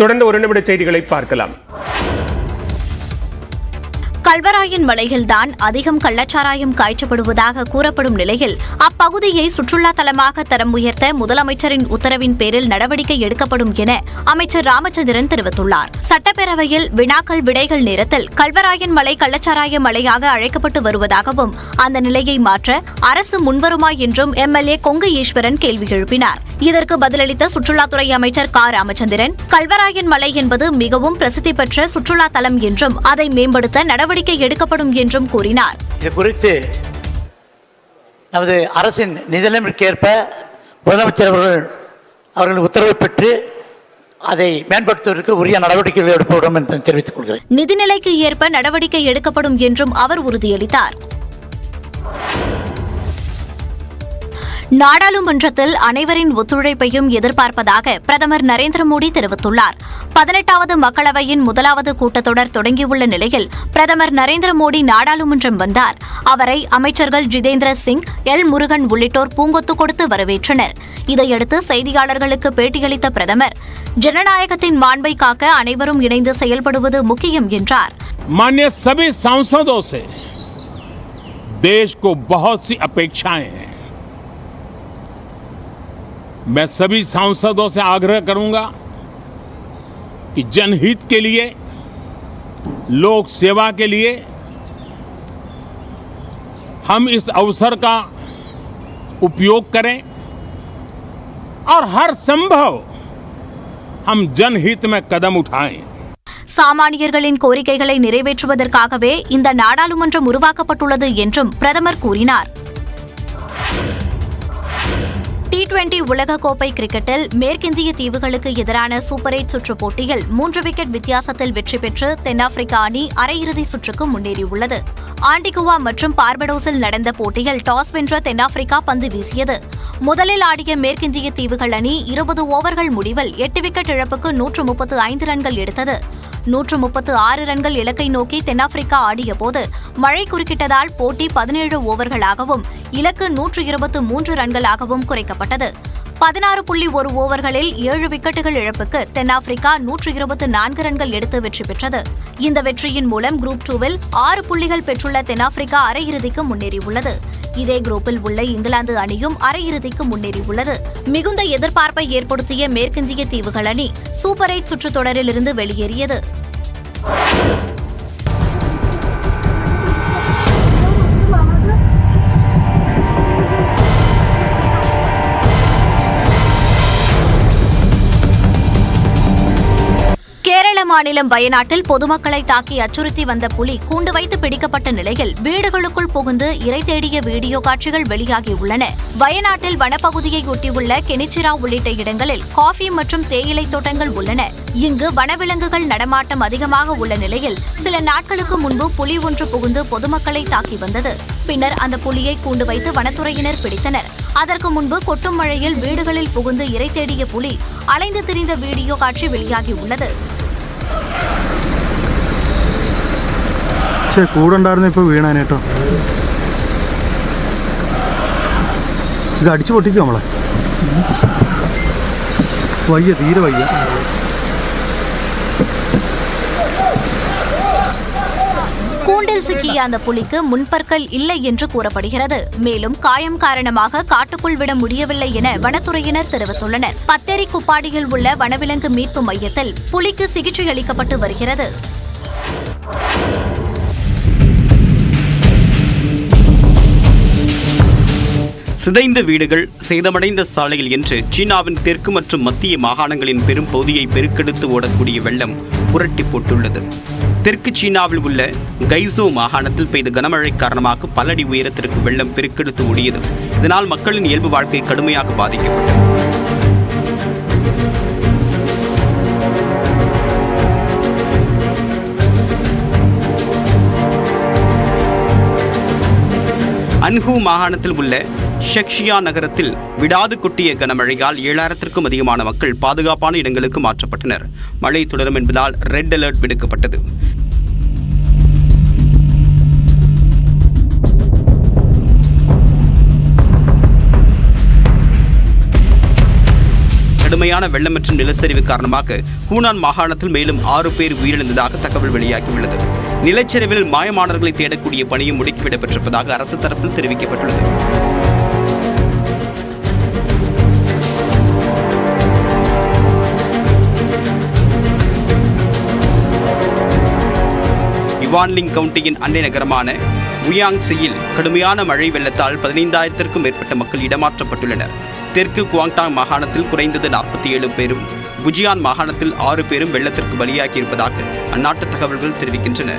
தொடர்ந்து ஒரு நிமிட செய்திகளை பார்க்கலாம். கல்வராயன் மலையில்தான் அதிகம் கள்ளச்சாராயம் காய்ச்சப்படுவதாக கூறப்படும் நிலையில் அப்பகுதியை சுற்றுலா தலமாக தரம் உயர்த்த முதலமைச்சரின் உத்தரவின் பேரில் நடவடிக்கை எடுக்கப்படும் என அமைச்சர் ராமச்சந்திரன் தெரிவித்துள்ளார். சட்டப்பேரவையில் வினாக்கள் விடைகள் நேரத்தில் கல்வராயன் மலை கள்ளச்சாராய மலையாக அழைக்கப்பட்டு வருவதாகவும் அந்த நிலையை மாற்ற அரசு முன்வருமா என்றும் எம்எல்ஏ கொங்கு ஈஸ்வரன் கேள்வி எழுப்பினார். இதற்கு பதிலளித்த சுற்றுலாத்துறை அமைச்சர் க. ராமச்சந்திரன், கல்வராயன் மலை என்பது மிகவும் பிரசித்தி பெற்ற சுற்றுலா தலம் என்றும் அதை மேம்படுத்த நடவடிக்கை எடுக்கப்படும் என்றும் கூறினார். இது குறித்து நமது அரசின் நிதிநிலைமைக்கேற்ப முதலமைச்சர் அவர்கள் உத்தரவை பெற்று அதை மேம்படுத்துவதற்கு உரிய நடவடிக்கைகள் எடுக்கப்படும் என்று தெரிவித்துக் கொள்கிறேன். நிதிநிலைக்கு ஏற்ப நடவடிக்கை எடுக்கப்படும் என்றும் அவர் உறுதியளித்தார். நாடாளுமன்றத்தில் அனைவரின் ஒத்துழைப்பையும் எதிர்பார்ப்பதாக பிரதமர் நரேந்திர மோடி தெரிவித்துள்ளார். 18வது மக்களவையின் முதலாவது கூட்டத்தொடர் தொடங்கியுள்ள நிலையில் பிரதமர் நரேந்திர மோடி நாடாளுமன்றம் வந்தார். அவரை அமைச்சர்கள் ஜிதேந்திர சிங், எல். முருகன் உள்ளிட்டோர் பூங்கொத்து கொடுத்து வரவேற்றனர். இதையடுத்து செய்தியாளர்களுக்கு பேட்டியளித்த பிரதமர், ஜனநாயகத்தின் மாண்பை காக்க அனைவரும் இணைந்து செயல்படுவது முக்கியம் என்றார். माननीय सभी सांसदों से देश को बहुत सी अपेक्षाएं हैं. मैं सभी सांसदों से आग्रह करूंगा कि जनहित के लिए, लोक सेवा के लिए हम इस अवसर का उपयोग करें और हर संभव हम जनहित में कदम उठाएं. சாமானியர்களின் கோரிக்கைகளை நிறைவேற்றுவதற்காகவே இந்த நாடாளுமன்றம் உருவாக்கப்பட்டுள்ளது என்றும் பிரதமர் கூறினார். T20 உலகக்கோப்பை கிரிக்கெட்டில் மேற்கிந்திய தீவுகளுக்கு எதிரான சூப்பர் 8 சுற்றுப் போட்டியில் 3 விக்கெட் வித்தியாசத்தில் வெற்றி பெற்று தென்னாப்பிரிக்கா அணி அரையிறுதி சுற்றுக்கு முன்னேறியுள்ளது. ஆன்டிகுவா மற்றும் பார்படோஸில் நடந்த போட்டியில் டாஸ் வென்ற தென்னாப்பிரிக்கா பந்து வீசியது. முதலில் ஆடிய மேற்கிந்திய தீவுகள் அணி 20 ஓவர்கள் முடிவில் 8 விக்கெட் இழப்புக்கு 135 ரன்கள் எடுத்தது. 136 ரன்கள் இலக்கை நோக்கி தென்னாப்பிரிக்கா ஆடியபோது மழை குறுக்கிட்டதால் போட்டி 17 ஓவர்களாகவும் இலக்கு 123 ரன்களாகவும் குறைக்கப்பட்டது. 16.1 ஓவர்களில் 7 விக்கெட்டுகள் இழப்புக்கு தென்னாப்பிரிக்கா 124 ரன்கள் எடுத்து வெற்றி பெற்றது. இந்த வெற்றியின் மூலம் குரூப் 2வில் 6 புள்ளிகள் பெற்றுள்ள தென்னாப்பிரிக்கா அரையிறுதிக்கு முன்னேறியுள்ளது. இதே குரூப்பில் உள்ள இங்கிலாந்து அணியும் அரையிறுதிக்கு முன்னேறியுள்ளது. மிகுந்த எதிர்பார்ப்பை ஏற்படுத்திய மேற்கிந்திய தீவுகள் அணி சூப்பர் 8 சுற்றுத் தொடரிலிருந்து வெளியேறியது. கேரள மாநிலம் வயநாட்டில் பொதுமக்களை தாக்கி அச்சுறுத்தி வந்த புலி கூண்டு வைத்து பிடிக்கப்பட்ட நிலையில் வீடுகளுக்குள் புகுந்து இரை தேடிய வீடியோ காட்சிகள் வெளியாகியுள்ளன. வயநாட்டில் வனப்பகுதியை ஒட்டியுள்ள கெனிச்சிரா உள்ளிட்ட இடங்களில் காஃபி மற்றும் தேயிலை தோட்டங்கள் உள்ளன. இங்கு வனவிலங்குகள் நடமாட்டம் அதிகமாக உள்ள நிலையில் சில நாட்களுக்கு முன்பு புலி ஒன்று புகுந்து பொதுமக்களை தாக்கி வந்தது. பின்னர் அந்த புலியை கூண்டு வைத்து வனத்துறையினர் பிடித்தனர். அதற்கு முன்பு கொட்டும் மழையில் வீடுகளில் புகுந்து இரை தேடிய புலி அலைந்து திரிந்த வீடியோ காட்சி வெளியாகியுள்ளது. കൂടുണ്ടായിരുന്നു ഇപ്പോൾ വീണാനേട്ടോ. ഇത് അടിച്ചു പൊട്ടിക്കും നമ്മളെ. വയ്യ, തീരെ വയ്യ. கூண்டில் சிக்கிய அந்த புலிக்கு முன்பற்கள் இல்லை என்று கூறப்படுகிறது. மேலும் காயம் காரணமாக காட்டுக்குள் விட முடியவில்லை என வனத்துறையினர் தெரிவித்துள்ளனர். பத்தேரி குப்பாடியில் உள்ள வனவிலங்கு மீட்பு மையத்தில் புலிக்கு சிகிச்சை அளிக்கப்பட்டு வருகிறது. சிதைந்த வீடுகள், சேதமடைந்த சாலைகள் என்று சீனாவின் தெற்கு மற்றும் மத்திய மாகாணங்களின் பெரும் பகுதியை பெருக்கெடுத்து ஓடக்கூடிய வெள்ளம் புரட்டி போட்டுள்ளது. தெற்கு சீனாவில் உள்ள கைசோ மாகாணத்தில் பெய்த கனமழை காரணமாக பல அடி உயரத்திற்கு வெள்ளம் பெருக்கெடுத்து ஓடியது. இதனால் மக்களின் இயல்பு வாழ்க்கை கடுமையாக பாதிக்கப்பட்டது. அன்ஹூ மாகாணத்தில் உள்ள ஷெக்ஷியா நகரத்தில் விடாது கொட்டிய கனமழையால் 7000க்கும் அதிகமான மக்கள் பாதுகாப்பான இடங்களுக்கு மாற்றப்பட்டனர். மழை தொடரும் என்பதால் ரெட் அலர்ட் விடுக்கப்பட்டது. கடுமையான வெள்ளம் மற்றும் நிலச்சரிவு காரணமாக ஹூனான் மாகாணத்தில் மேலும் 6 பேர் உயிரிழந்ததாக தகவல் வெளியாகியுள்ளது. நிலச்சரிவில் மாயமானவர்களை தேடக்கூடிய பணியும் முடுக்கிவிடப்பட்டிருப்பதாக அரசு தரப்பில் தெரிவிக்கப்பட்டுள்ளது. வான்லிங் கவுண்டியின் அண்டை நகரமான உயாங்சியில் கடுமையான மழை வெள்ளத்தால் 15,000க்கும் மேற்பட்ட மக்கள் இடமாற்றப்பட்டுள்ளனர். தெற்கு குவாங்டாங் மாகாணத்தில் குறைந்தது 47 பேரும், புஜியான் மாகாணத்தில் 6 பேரும் வெள்ளத்திற்கு பலியாகியிருப்பதாக அந்நாட்டு தகவல்கள் தெரிவிக்கின்றன.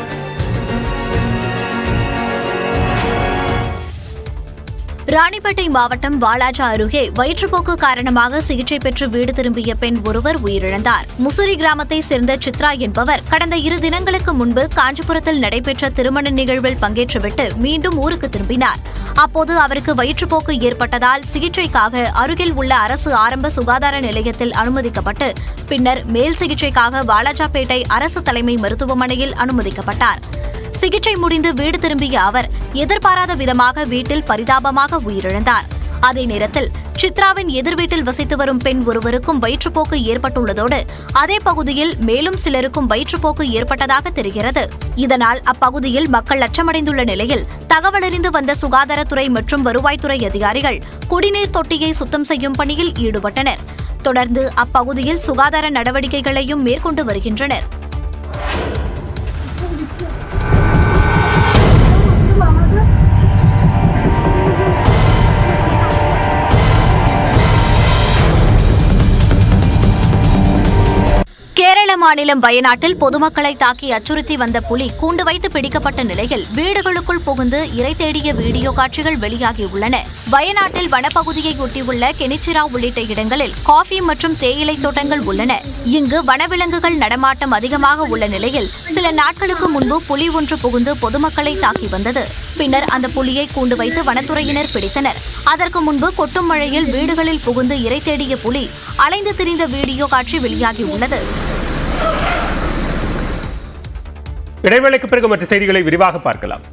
ராணிப்பேட்டை மாவட்டம் வாலாஜா அருகே வயிற்றுப்போக்கு காரணமாக சிகிச்சை பெற்று வீடு திரும்பிய பெண் ஒருவர் உயிரிழந்தார். முசிறி கிராமத்தை சேர்ந்த சித்ரா என்பவர் கடந்த 2 தினங்களுக்கு முன்பு காஞ்சிபுரத்தில் நடைபெற்ற திருமண நிகழ்வில் பங்கேற்றுவிட்டு மீண்டும் ஊருக்கு திரும்பினார். அப்போது அவருக்கு வயிற்றுப்போக்கு ஏற்பட்டதால் சிகிச்சைக்காக அருகில் உள்ள அரசு ஆரம்ப சுகாதார நிலையத்தில் அனுமதிக்கப்பட்டு பின்னர் மேல் சிகிச்சைக்காக வாலாஜாபேட்டை அரசு தலைமை மருத்துவமனையில் அனுமதிக்கப்பட்டார். சிகிச்சை முடிந்து வீடு திரும்பிய அவர் எதிர்பாராத விதமாக வீட்டில் பரிதாபமாக உயிரிழந்தார். அதே நேரத்தில் சித்ராவின் எதிர் வீட்டில் வசித்து வரும் பெண் ஒருவருக்கும் வயிற்றுப்போக்கு ஏற்பட்டுள்ளதோடு அதே பகுதியில் மேலும் சிலருக்கும் வயிற்றுப்போக்கு ஏற்பட்டதாக தெரிகிறது. இதனால் அப்பகுதியில் மக்கள் அச்சமடைந்துள்ள நிலையில் தகவலறிந்து வந்த சுகாதாரத்துறை மற்றும் வருவாய்த்துறை அதிகாரிகள் குடிநீர் தொட்டியை சுத்தம் செய்யும் பணியில் ஈடுபட்டனர். தொடர்ந்து அப்பகுதியில் சுகாதார நடவடிக்கைகளையும் மேற்கொண்டு வருகின்றனர். கேரள மாநிலம் வயநாட்டில் பொதுமக்களை தாக்கி அச்சுறுத்தி வந்த புலி கூண்டு வைத்து பிடிக்கப்பட்ட நிலையில் வீடுகளுக்குள் புகுந்து இரை தேடிய வீடியோ காட்சிகள் வெளியாகியுள்ளன. வயநாட்டில் வனப்பகுதியை ஒட்டியுள்ள கெனிச்சிரா உள்ளிட்ட இடங்களில் காஃபி மற்றும் தேயிலை தோட்டங்கள் உள்ளன. இங்கு வனவிலங்குகள் நடமாட்டம் அதிகமாக உள்ள நிலையில் சில நாட்களுக்கு முன்பு புலி ஒன்று புகுந்து பொதுமக்களை தாக்கி வந்தது. பின்னர் அந்த புலியை கூண்டு வைத்து வனத்துறையினர் பிடித்தனர். அதற்கு முன்பு கொட்டும் மழையில் வீடுகளில் புகுந்து இரை தேடிய புலி அலைந்து திரிந்த வீடியோ காட்சி வெளியாகியுள்ளது. இடைவேளைக்கு பிறகு மற்ற செய்திகளை விரிவாக பார்க்கலாம்.